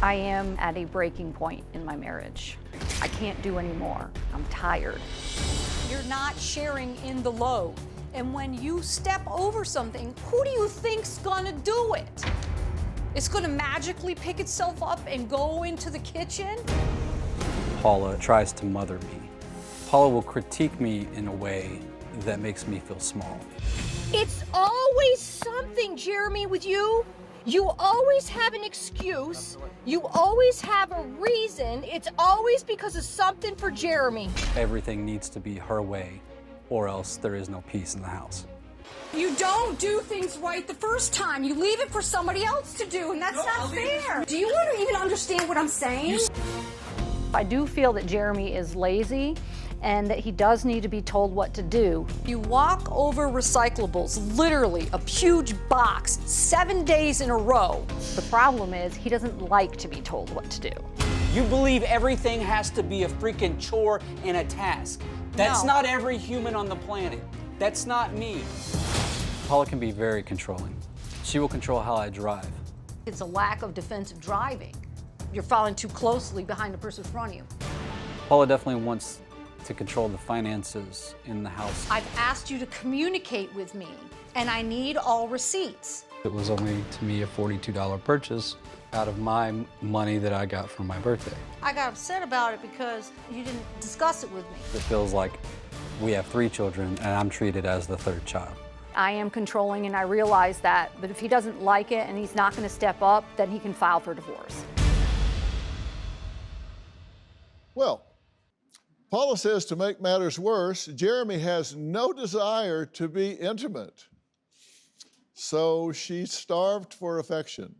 I am at a breaking point in my marriage. I can't do anymore. I'm tired. You're not sharing in the load. And when you step over something, who do you think's gonna do it? It's gonna magically pick itself up and go into the kitchen? Paula tries to mother me. Paula will critique me in a way that makes me feel small. It's always something, Jeremy, with you. You always have an excuse. You always have a reason. It's always because of something for Jeremy. Everything needs to be her way, or else there is no peace in the house. You don't do things right the first time. You leave it for somebody else to do, and that's not fair. Do you want to even understand what I'm saying? I do feel that Jeremy is lazy and that he does need to be told what to do. You walk over recyclables, literally a huge box, 7 days in a row. The problem is he doesn't like to be told what to do. You believe everything has to be a freaking chore and a task. That's No. not every human on the planet. That's not me. Paula can be very controlling. She will control how I drive. It's a lack of defensive driving. You're following too closely behind the person in front of you. Paula definitely wants to control the finances in the house. I've asked you to communicate with me, and I need all receipts. It was only, to me, a $42 purchase out of my money that I got for my birthday. I got upset about it because you didn't discuss it with me. It feels like we have 3 children and I'm treated as the 3rd child. I am controlling and I realize that, but if he doesn't like it and he's not going to step up, then he can file for divorce. Well, Paula says to make matters worse, Jeremy has no desire to be intimate. So she's starved for affection.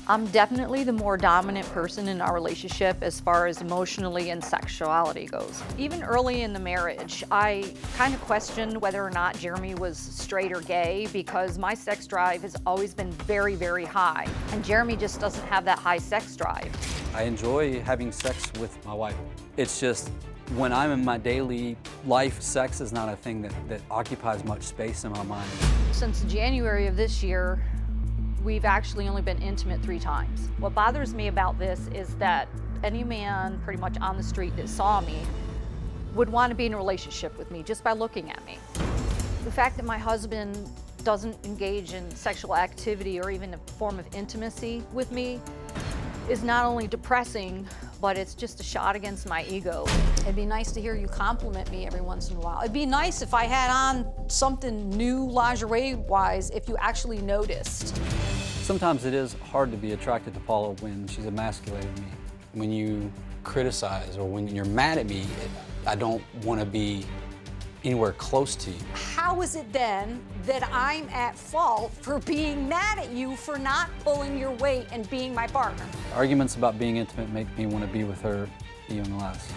I'm definitely the more dominant person in our relationship as far as emotionally and sexuality goes. Even early in the marriage, I kind of questioned whether or not Jeremy was straight or gay because my sex drive has always been very, very high. And Jeremy just doesn't have that high sex drive. I enjoy having sex with my wife. It's just when I'm in my daily life, sex is not a thing that occupies much space in my mind. Since January of this year, we've actually only been intimate 3 times. What bothers me about this is that any man pretty much on the street that saw me would want to be in a relationship with me just by looking at me. The fact that my husband doesn't engage in sexual activity or even a form of intimacy with me is not only depressing, but it's just a shot against my ego. It'd be nice to hear you compliment me every once in a while. It'd be nice if I had on something new lingerie-wise, if you actually noticed. Sometimes it is hard to be attracted to Paula when she's emasculating me. When you criticize or when you're mad at me, I don't want to be anywhere close to you. How is it then that I'm at fault for being mad at you for not pulling your weight and being my partner? Arguments about being intimate make me want to be with her even less.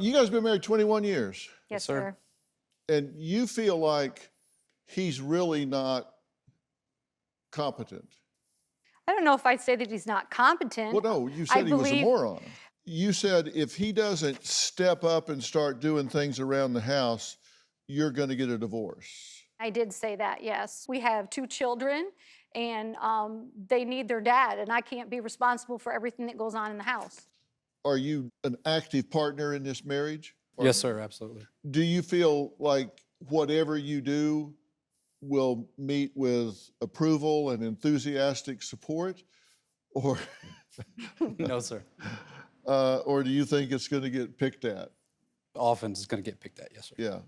You guys have been married 21 years. Yes, sir. And you feel like he's really not competent. I don't know if I'd say that he's not competent. Well, no, you said I he was a believe- moron. You said if he doesn't step up and start doing things around the house, you're going to get a divorce. I did say that, yes. We have 2 children, and they need their dad, and I can't be responsible for everything that goes on in the house. Are you an active partner in this marriage? Yes, sir, absolutely. Do you feel like whatever you do will meet with approval and enthusiastic support? Or, No, sir. or do you think it's going to get picked at? Often it's going to get picked at, yes, sir. Yeah.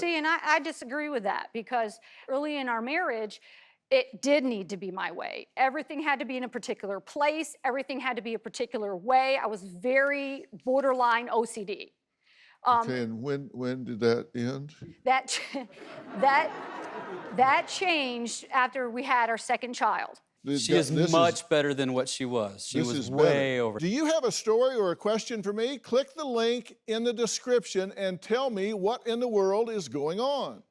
See, and I disagree with that because early in our marriage, it did need to be my way. Everything had to be in a particular place. Everything had to be a particular way. I was very borderline OCD. Okay, and when did that end? That changed after we had our 2nd child. She is much better than what she was. She was way over. Do you have a story or a question for me? Click the link in the description and tell me what in the world is going on.